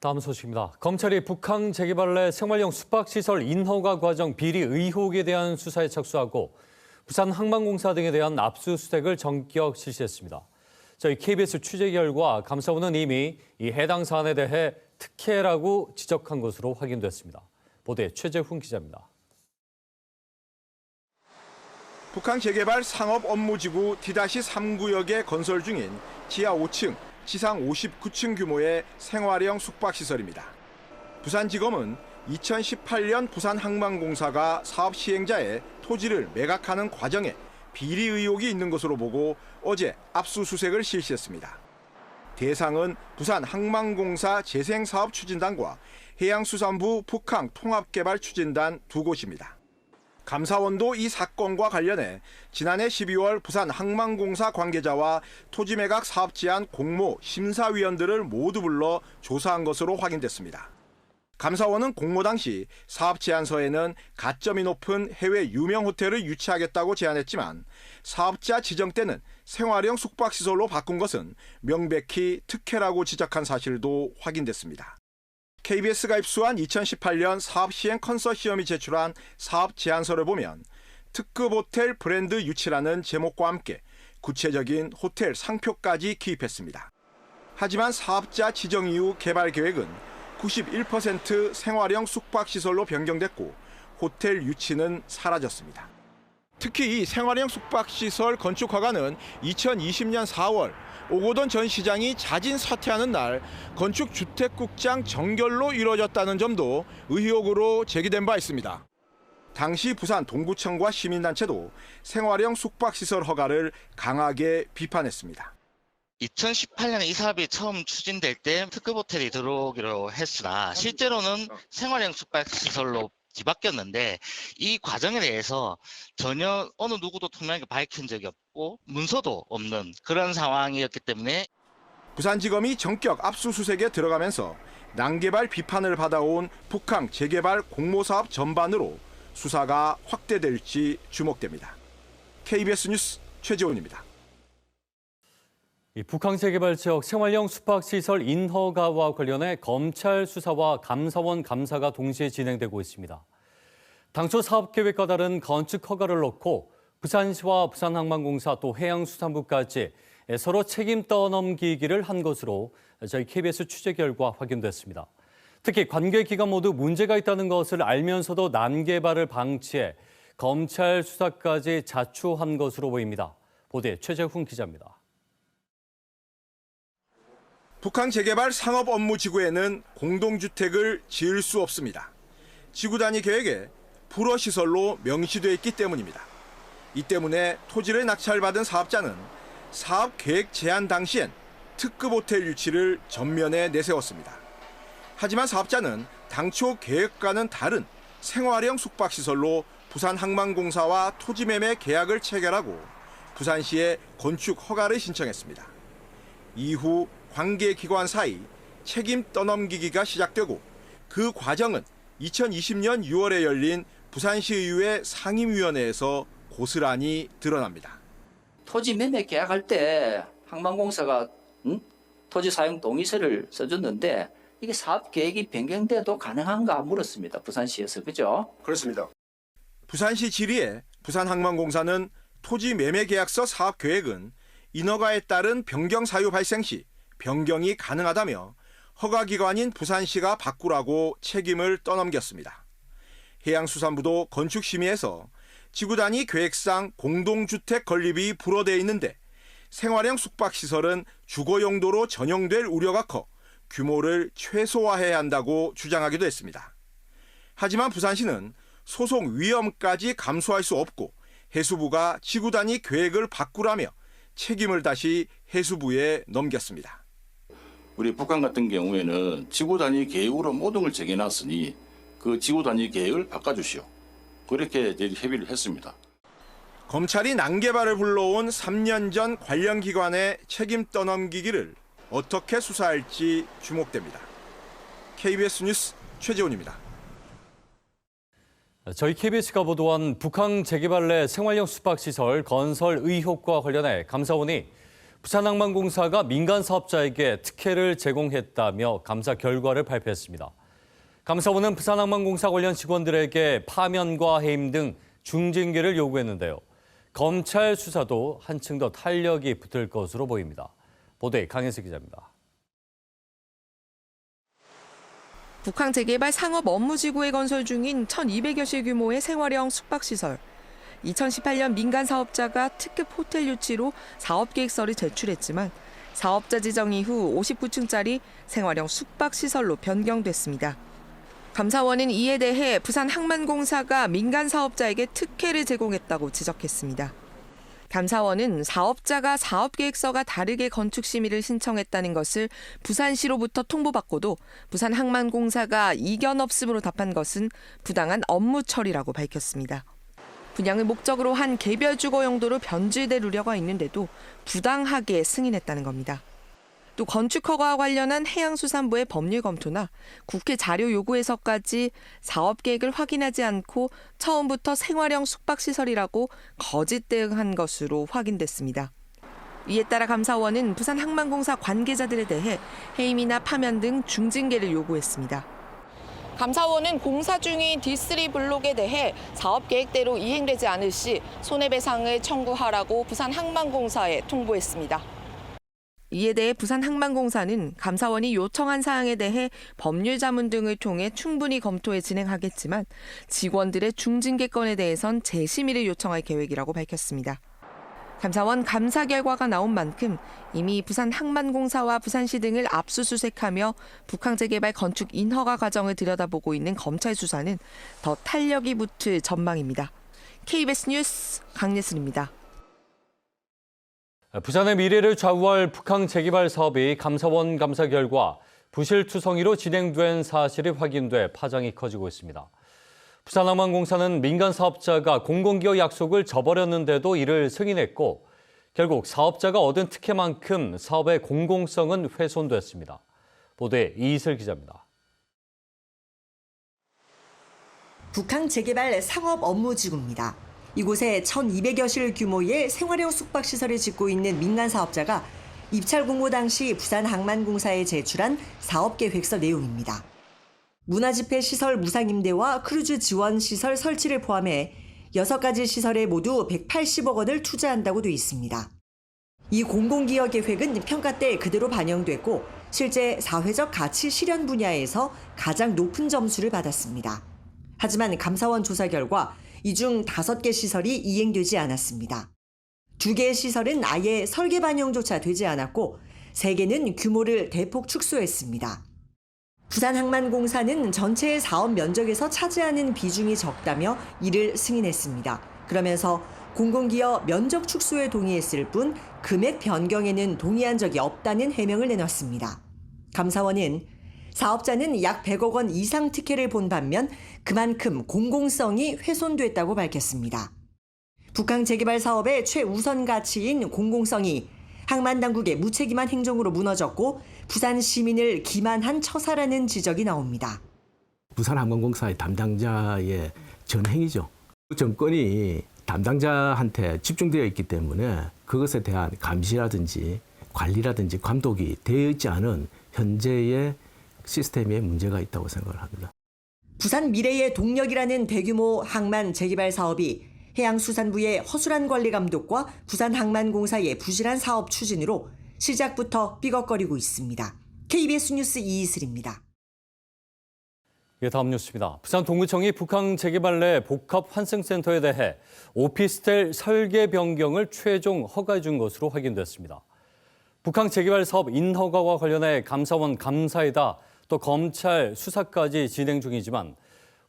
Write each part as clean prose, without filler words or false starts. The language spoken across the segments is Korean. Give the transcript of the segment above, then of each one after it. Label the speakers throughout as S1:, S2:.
S1: 다음 소식입니다. 검찰이 북한 재개발 내 생활용 숙박시설 인허가 과정 비리 의혹에 대한 수사에 착수하고 부산 항만공사 등에 대한 압수수색을 전격 실시했습니다. 저희 KBS 취재 결과 감사원은 이미 이 해당 사안에 대해 특혜라고 지적한 것으로 확인됐습니다. 보도에 최재훈 기자입니다.
S2: 북한 재개발 상업업무지구 D-3구역에 건설 중인 지하 5층, 지상 59층 규모의 생활형 숙박시설입니다. 부산지검은 2018년 부산항만공사가 사업 시행자의 토지를 매각하는 과정에 비리 의혹이 있는 것으로 보고 어제 압수수색을 실시했습니다. 대상은 부산항만공사 재생사업추진단과 해양수산부 북항통합개발추진단 두 곳입니다. 감사원도 이 사건과 관련해 지난해 12월 부산 항만공사 관계자와 토지 매각 사업 제안 공모 심사위원들을 모두 불러 조사한 것으로 확인됐습니다. 감사원은 공모 당시 사업 제안서에는 가점이 높은 해외 유명 호텔을 유치하겠다고 제안했지만 사업자 지정 때는 생활형 숙박시설로 바꾼 것은 명백히 특혜라고 지적한 사실도 확인됐습니다. KBS가 입수한 2018년 사업시행 컨소시엄이 제출한 사업 제안서를 보면 특급 호텔 브랜드 유치라는 제목과 함께 구체적인 호텔 상표까지 기입했습니다. 하지만 사업자 지정 이후 개발 계획은 91% 생활형 숙박시설로 변경됐고 호텔 유치는 사라졌습니다. 특히 이 생활형 숙박시설 건축 허가는 2020년 4월 오고돈 전 시장이 자진 사퇴하는 날 건축주택국장 정결로 이루어졌다는 점도 의혹으로 제기된 바 있습니다. 당시 부산 동구청과 시민단체도 생활형 숙박시설 허가를 강하게 비판했습니다.
S3: 2018년에 이 사업이 처음 추진될 때 특급 호텔이 들어오기로 했으나 실제로는 생활형 숙박시설로 뒤바뀌었는데 이 과정에 대해서 전혀 어느 누구도 투명하게 밝힌 적이 없고 문서도 없는 그런 상황이었기 때문에
S2: 부산지검이 전격 압수수색에 들어가면서 난개발 비판을 받아온 북한 재개발 공모사업 전반으로 수사가 확대될지 주목됩니다. KBS 뉴스 최재훈입니다.
S1: 북한 재개발 지역 생활형 숙박시설 인허가와 관련해 검찰 수사와 감사원 감사가 동시에 진행되고 있습니다. 당초 사업계획과 다른 건축 허가를 놓고 부산시와 부산항만공사 또 해양수산부까지 서로 책임 떠넘기기를 한 것으로 저희 KBS 취재 결과 확인됐습니다. 특히 관계기관 모두 문제가 있다는 것을 알면서도 난개발을 방치해 검찰 수사까지 자초한 것으로 보입니다. 보도에 최재훈 기자입니다.
S2: 북한 재개발 상업업무지구에는 공동주택을 지을 수 없습니다. 지구 단위 계획에 불허시설로 명시돼 있기 때문입니다. 이 때문에 토지를 낙찰받은 사업자는 사업 계획 제안 당시엔 특급 호텔 유치를 전면에 내세웠습니다. 하지만 사업자는 당초 계획과는 다른 생활형 숙박시설로 부산항만공사와 토지 매매 계약을 체결하고 부산시에 건축 허가를 신청했습니다. 이후 관계기관 사이 책임 떠넘기기가 시작되고 그 과정은 2020년 6월에 열린 부산시의회 상임위원회에서 고스란히 드러납니다.
S4: 토지 매매 계약할 때 항만공사가 토지 사용 동의서를 써줬는데 이게 사업 계획이 변경돼도 가능한가 물었습니다. 부산시에서. 그죠?
S2: 그렇습니다. 부산시 질의에 부산항만공사는 토지 매매 계약서 사업 계획은 인허가에 따른 변경 사유 발생 시 변경이 가능하다며 허가기관인 부산시가 바꾸라고 책임을 떠넘겼습니다. 해양수산부도 건축심의에서 지구 단위 계획상 공동주택 건립이 불허되어 있는데 생활형 숙박시설은 주거 용도로 전용될 우려가 커 규모를 최소화해야 한다고 주장하기도 했습니다. 하지만 부산시는 소송 위험까지 감수할 수 없고 해수부가 지구 단위 계획을 바꾸라며 책임을 다시 해수부에 넘겼습니다.
S5: 우리 북한 같은 경우에는 지구 단위 계획으로 모든 걸 정해놨으니 그 지구 단위 계획을 바꿔주시오. 그렇게 협의를 했습니다.
S2: 검찰이 난개발을 불러온 3년 전 관련 기관의 책임 떠넘기기를 어떻게 수사할지 주목됩니다. KBS 뉴스 최재훈입니다.
S1: 저희 KBS가 보도한 북한 재개발 내 생활형 숙박시설 건설 의혹과 관련해 감사원이 부산항만공사가 민간 사업자에게 특혜를 제공했다며 감사 결과를 발표했습니다. 감사원은 부산항만공사 관련 직원들에게 파면과 해임 등 중징계를 요구했는데요. 검찰 수사도 한층 더 탄력이 붙을 것으로 보입니다. 보도에 강혜슬 기자입니다.
S6: 북한 재개발 상업 업무지구에 건설 중인 1,200여 실 규모의 생활형 숙박시설. 2018년 민간 사업자가 특급 호텔 유치로 사업계획서를 제출했지만 사업자 지정 이후 59층짜리 생활형 숙박시설로 변경됐습니다. 감사원은 이에 대해 부산항만공사가 민간 사업자에게 특혜를 제공했다고 지적했습니다. 감사원은 사업자가 사업계획서가 다르게 건축 심의를 신청했다는 것을 부산시로부터 통보받고도 부산항만공사가 이견 없음으로 답한 것은 부당한 업무 처리라고 밝혔습니다. 분양을 목적으로 한 개별 주거 용도로 변질될 우려가 있는데도 부당하게 승인했다는 겁니다. 또 건축 허가와 관련한 해양수산부의 법률 검토나 국회 자료 요구에서까지 사업 계획을 확인하지 않고 처음부터 생활형 숙박시설이라고 거짓 대응한 것으로 확인됐습니다. 이에 따라 감사원은 부산항만공사 관계자들에 대해 해임이나 파면 등 중징계를 요구했습니다. 감사원은 공사 중인 D3 블록에 대해 사업 계획대로 이행되지 않을 시 손해배상을 청구하라고 부산항만공사에 통보했습니다. 이에 대해 부산항만공사는 감사원이 요청한 사항에 대해 법률 자문 등을 통해 충분히 검토해 진행하겠지만 직원들의 중징계 건에 대해선 재심의를 요청할 계획이라고 밝혔습니다. 감사원 감사 결과가 나온 만큼 이미 부산항만공사와 부산시 등을 압수수색하며 북한 재개발 건축 인허가 과정을 들여다보고 있는 검찰 수사는 더 탄력이 붙을 전망입니다. KBS 뉴스 강예슬입니다.
S1: 부산의 미래를 좌우할 북한 재개발 사업이 감사원 감사 결과 부실투성이로 진행된 사실이 확인돼 파장이 커지고 있습니다. 부산항만공사는 민간 사업자가 공공기업 약속을 저버렸는데도 이를 승인했고 결국 사업자가 얻은 특혜만큼 사업의 공공성은 훼손됐습니다. 보도에 이슬 기자입니다.
S7: 북한 재개발 상업 업무지구입니다. 이곳에 1,200여 실 규모의 생활형 숙박시설을 짓고 있는 민간 사업자가 입찰 공고 당시 부산항만공사에 제출한 사업계획서 내용입니다. 문화집회시설 무상임대와 크루즈 지원시설 설치를 포함해 6가지 시설에 모두 180억 원을 투자한다고 돼 있습니다. 이 공공기여 계획은 평가 때 그대로 반영됐고 실제 사회적 가치 실현 분야에서 가장 높은 점수를 받았습니다. 하지만 감사원 조사 결과 이 중 5개 시설이 이행되지 않았습니다. 2개의 시설은 아예 설계 반영조차 되지 않았고 3개는 규모를 대폭 축소했습니다. 부산항만공사는 전체 사업 면적에서 차지하는 비중이 적다며 이를 승인했습니다. 그러면서 공공기업 면적 축소에 동의했을 뿐 금액 변경에는 동의한 적이 없다는 해명을 내놨습니다. 감사원은 사업자는 약 100억 원 이상 특혜를 본 반면 그만큼 공공성이 훼손됐다고 밝혔습니다. 북한 재개발 사업의 최우선 가치인 공공성이 항만당국의 무책임한 행정으로 무너졌고 부산 시민을 기만한 처사라는 지적이 나옵니다.
S8: 부산항만공사의 담당자의 전행이죠. 정권이 담당자한테 집중되어 있기 때문에 그것에 대한 감시라든지 관리라든지 감독이 되어 있지 않은 현재의 시스템에 문제가 있다고 생각을 합니다.
S7: 부산 미래의 동력이라는 대규모 항만 재개발 사업이 해양수산부의 허술한 관리 감독과 부산항만공사의 부실한 사업 추진으로 시작부터 삐걱거리고 있습니다. KBS 뉴스 이이슬입니다.
S1: 다음 뉴스입니다. 부산 동구청이 북한 재개발 내 복합 환승센터에 대해 오피스텔 설계 변경을 최종 허가해 준 것으로 확인됐습니다. 북한 재개발 사업 인허가와 관련해 감사원 감사이다 또 검찰 수사까지 진행 중이지만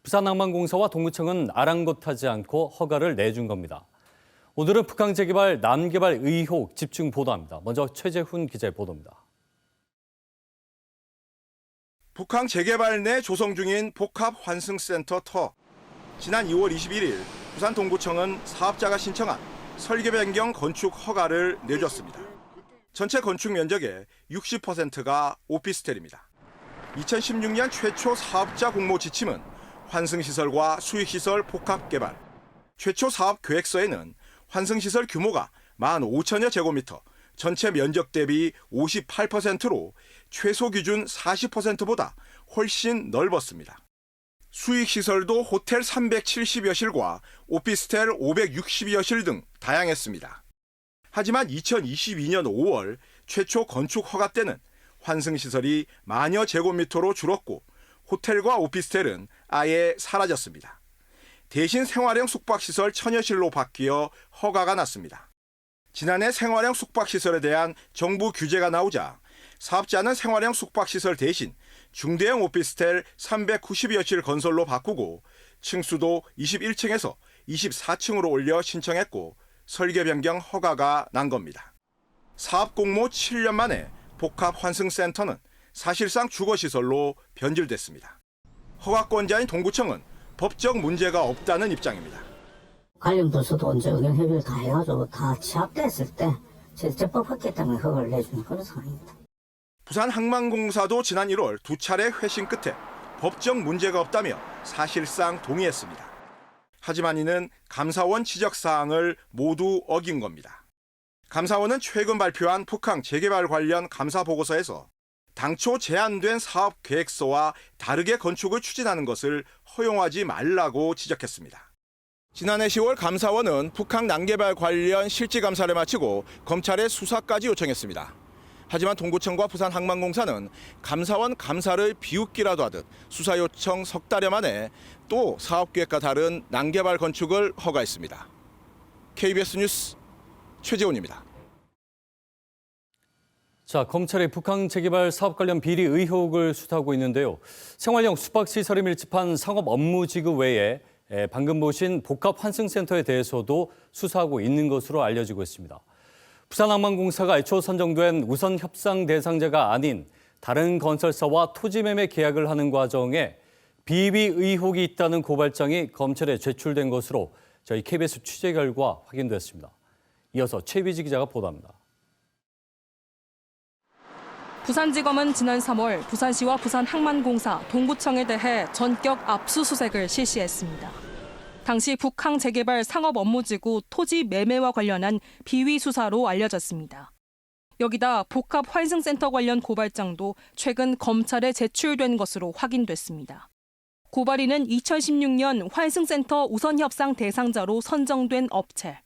S1: 부산항만공사와 동구청은 아랑곳하지 않고 허가를 내준 겁니다. 오늘은 북한 재개발 남개발 의혹 집중 보도합니다. 먼저 최재훈 기자의 보도입니다.
S2: 북한 재개발 내 조성 중인 복합 환승센터 터. 지난 2월 21일 부산 동구청은 사업자가 신청한 설계 변경 건축 허가를 내줬습니다. 전체 건축 면적의 60%가 오피스텔입니다. 2016년 최초 사업자 공모 지침은 환승시설과 수익시설 복합 개발. 최초 사업 계획서에는 환승시설 규모가 15,000여 제곱미터, 전체 면적 대비 58%로 최소 기준 40%보다 훨씬 넓었습니다. 수익시설도 호텔 370여실과 오피스텔 560여실 등 다양했습니다. 하지만 2022년 5월 최초 건축 허가 때는 환승시설이 만여 제곱미터로 줄었고 호텔과 오피스텔은 아예 사라졌습니다. 대신 생활형 숙박시설 천여실로 바뀌어 허가가 났습니다. 지난해 생활형 숙박시설에 대한 정부 규제가 나오자 사업자는 생활형 숙박시설 대신 중대형 오피스텔 390여실 건설로 바꾸고 층수도 21층에서 24층으로 올려 신청했고 설계 변경 허가가 난 겁니다. 사업 공모 7년 만에 복합 환승센터는 사실상 주거시설로 변질됐습니다. 허가권자인 동구청은 법적 문제가 없다는 입장입니다.
S9: 관련 부서도 언제 의견 협의를 다 해가지고 다 취합됐을 때 적법했기 때문에 허가를 내주는 그런 상황입니다.
S2: 부산항만공사도 지난 1월 두 차례 회신 끝에 법적 문제가 없다며 사실상 동의했습니다. 하지만 이는 감사원 지적사항을 모두 어긴 겁니다. 감사원은 최근 발표한 북항 재개발 관련 감사보고서에서 당초 제안된 사업 계획서와 다르게 건축을 추진하는 것을 허용하지 말라고 지적했습니다. 지난해 10월 감사원은 북항 난개발 관련 실질감사를 마치고 검찰에 수사까지 요청했습니다. 하지만 동구청과 부산항만공사는 감사원 감사를 비웃기라도 하듯 수사 요청 석 달여 만에 또 사업계획과 다른 난개발 건축을 허가했습니다. KBS 뉴스 최재훈입니다.
S1: 자, 검찰이 북항 재개발 사업 관련 비리 의혹을 수사하고 있는데요. 생활형 숙박시설이 밀집한 상업 업무지구 외에 방금 보신 복합환승센터에 대해서도 수사하고 있는 것으로 알려지고 있습니다. 부산항만공사가 애초 선정된 우선 협상 대상자가 아닌 다른 건설사와 토지 매매 계약을 하는 과정에 비위 의혹이 있다는 고발장이 검찰에 제출된 것으로 저희 KBS 취재 결과 확인됐습니다. 이어서 최비지 기자가 보도합니다.
S10: 부산지검은 지난 3월 부산시와 부산항만공사, 동구청에 대해 전격 압수수색을 실시했습니다. 당시 북항 재개발 상업 업무지구 토지 매매와 관련한 비위 수사로 알려졌습니다. 여기다 복합 환승센터 관련 고발장도 최근 검찰에 제출된 것으로 확인됐습니다. 고발인은 2016년 환승센터 우선협상 대상자로 선정된 업체.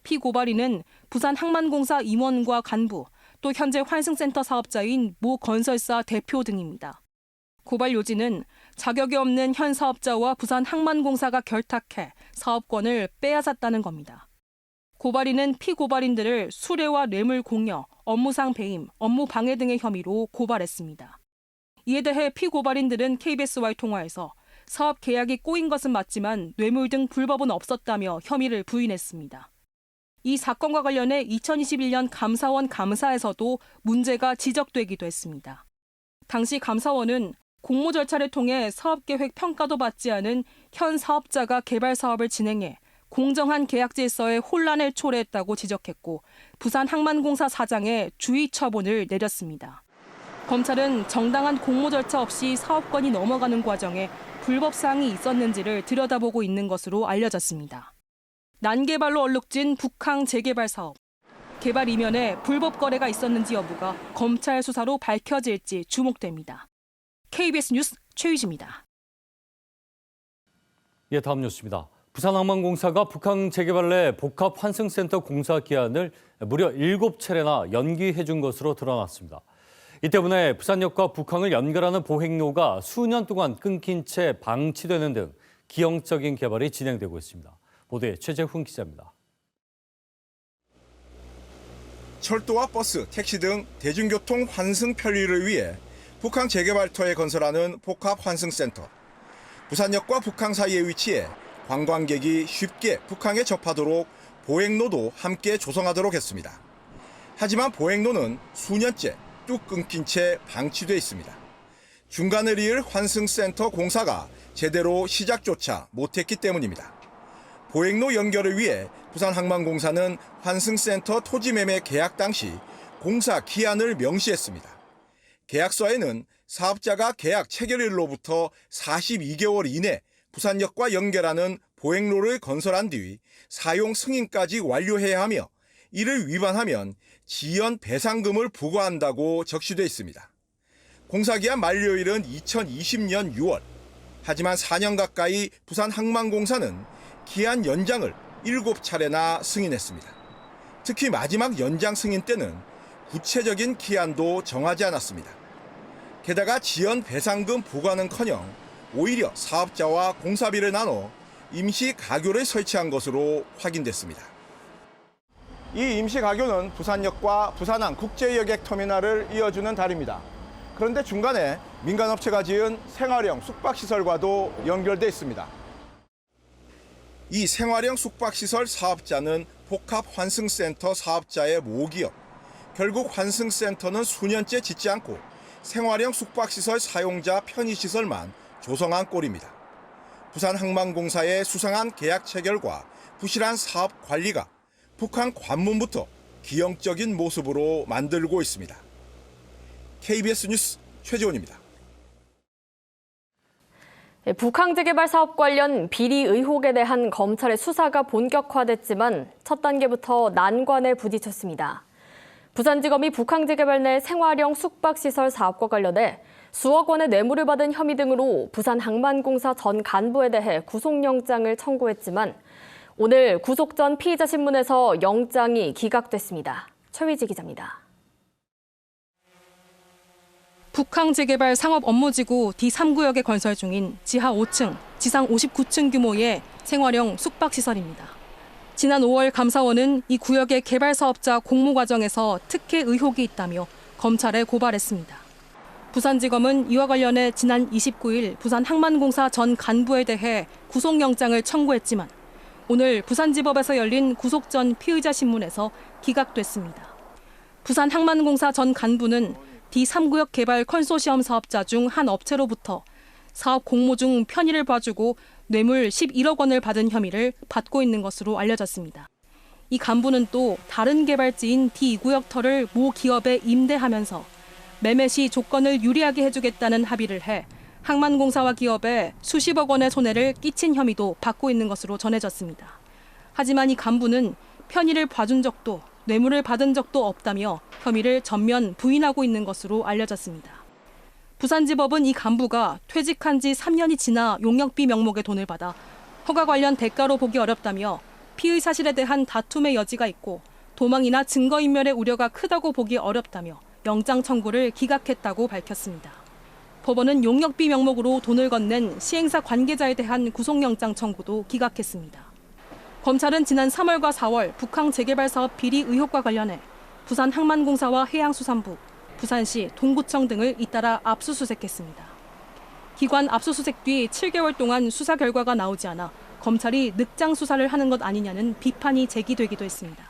S10: 피고발인은 부산항만공사 임원과 간부, 또 현재 환승센터 사업자인 모 건설사 대표 등입니다. 고발 요지는 자격이 없는 현 사업자와 부산항만공사가 결탁해 사업권을 빼앗았다는 겁니다. 고발인은 피고발인들을 수뢰와 뇌물 공여, 업무상 배임, 업무 방해 등의 혐의로 고발했습니다. 이에 대해 피고발인들은 KBS와의 통화에서 사업 계약이 꼬인 것은 맞지만 뇌물 등 불법은 없었다며 혐의를 부인했습니다. 이 사건과 관련해 2021년 감사원 감사에서도 문제가 지적되기도 했습니다. 당시 감사원은 공모 절차를 통해 사업계획 평가도 받지 않은 현 사업자가 개발 사업을 진행해 공정한 계약 질서에 혼란을 초래했다고 지적했고 부산항만공사 사장에 주의 처분을 내렸습니다. 검찰은 정당한 공모 절차 없이 사업권이 넘어가는 과정에 불법 사항이 있었는지를 들여다보고 있는 것으로 알려졌습니다. 난개발로 얼룩진 북항 재개발 사업. 개발 이면에 불법 거래가 있었는지 여부가 검찰 수사로 밝혀질지 주목됩니다. KBS 뉴스 최유지입니다.
S1: 예, 다음 뉴스입니다. 부산항만공사가 북항 재개발 내 복합환승센터 공사 기한을 무려 7차례나 연기해 준 것으로 드러났습니다. 이 때문에 부산역과 북항을 연결하는 보행로가 수년 동안 끊긴 채 방치되는 등 기형적인 개발이 진행되고 있습니다. 보도에 최재훈 기자입니다.
S2: 철도와 버스, 택시 등 대중교통 환승 편리를 위해 북항 재개발터에 건설하는 복합환승센터. 부산역과 북항 사이에 위치해 관광객이 쉽게 북항에 접하도록 보행로도 함께 조성하도록 했습니다. 하지만 보행로는 수년째 뚝 끊긴 채 방치돼 있습니다. 중간을 이을 환승센터 공사가 제대로 시작조차 못했기 때문입니다. 보행로 연결을 위해 부산항만공사는 환승센터 토지 매매 계약 당시 공사 기한을 명시했습니다. 계약서에는 사업자가 계약 체결일로부터 42개월 이내 부산역과 연결하는 보행로를 건설한 뒤 사용 승인까지 완료해야 하며 이를 위반하면 지연 배상금을 부과한다고 적시돼 있습니다. 공사기한 만료일은 2020년 6월. 하지만 4년 가까이 부산항만공사는 기한 연장을 7차례나 승인했습니다. 특히 마지막 연장 승인 때는 구체적인 기한도 정하지 않았습니다. 게다가 지연 배상금 부과는커녕 오히려 사업자와 공사비를 나눠 임시 가교를 설치한 것으로 확인됐습니다. 이 임시 가교는 부산역과 부산항 국제여객터미널을 이어주는 다리입니다. 그런데 중간에 민간업체가 지은 생활형 숙박시설과도 연결돼 있습니다. 이 생활형 숙박시설 사업자는 복합환승센터 사업자의 모기업. 결국 환승센터는 수년째 짓지 않고 생활형 숙박시설 사용자 편의시설만 조성한 꼴입니다. 부산항만공사의 수상한 계약 체결과 부실한 사업 관리가 북한 관문부터 기형적인 모습으로 만들고 있습니다. KBS 뉴스 최지원입니다.
S11: 북한 재개발 사업 관련 비리 의혹에 대한 검찰의 수사가 본격화됐지만 첫 단계부터 난관에 부딪혔습니다. 부산지검이 북한 재개발 내 생활형 숙박시설 사업과 관련해 수억 원의 뇌물을 받은 혐의 등으로 부산항만공사 전 간부에 대해 구속영장을 청구했지만 오늘 구속 전 피의자 신문에서 영장이 기각됐습니다. 최휘지 기자입니다.
S10: 북한 재개발 상업 업무지구 D3구역에 건설 중인 지하 5층, 지상 59층 규모의 생활형 숙박시설입니다. 지난 5월 감사원은 이 구역의 개발 사업자 공모 과정에서 특혜 의혹이 있다며 검찰에 고발했습니다. 부산지검은 이와 관련해 지난 29일 부산항만공사 전 간부에 대해 구속영장을 청구했지만 오늘 부산지법에서 열린 구속 전 피의자 신문에서 기각됐습니다. 부산항만공사 전 간부는 D3구역 개발 컨소시엄 사업자 중 한 업체로부터 사업 공모 중 편의를 봐주고 뇌물 11억 원을 받은 혐의를 받고 있는 것으로 알려졌습니다. 이 간부는 또 다른 개발지인 D2구역 터를 모 기업에 임대하면서 매매 시 조건을 유리하게 해주겠다는 합의를 해 항만공사와 기업에 수십억 원의 손해를 끼친 혐의도 받고 있는 것으로 전해졌습니다. 하지만 이 간부는 편의를 봐준 적도 뇌물을 받은 적도 없다며 혐의를 전면 부인하고 있는 것으로 알려졌습니다. 부산지법은 이 간부가 퇴직한 지 3년이 지나 용역비 명목의 돈을 받아 허가 관련 대가로 보기 어렵다며 피의 사실에 대한 다툼의 여지가 있고 도망이나 증거인멸의 우려가 크다고 보기 어렵다며 영장 청구를 기각했다고 밝혔습니다. 법원은 용역비 명목으로 돈을 건넨 시행사 관계자에 대한 구속영장 청구도 기각했습니다. 검찰은 지난 3월과 4월 북항 재개발 사업 비리 의혹과 관련해 부산항만공사와 해양수산부, 부산시, 동구청 등을 잇따라 압수수색했습니다. 기관 압수수색 뒤 7개월 동안 수사 결과가 나오지 않아 검찰이 늑장 수사를 하는 것 아니냐는 비판이 제기되기도 했습니다.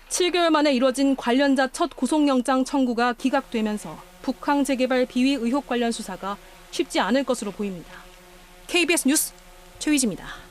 S10: 7개월 만에 이뤄진 관련자 첫 구속영장 청구가 기각되면서 북항 재개발 비위 의혹 관련 수사가 쉽지 않을 것으로 보입니다. KBS 뉴스 최휘지입니다.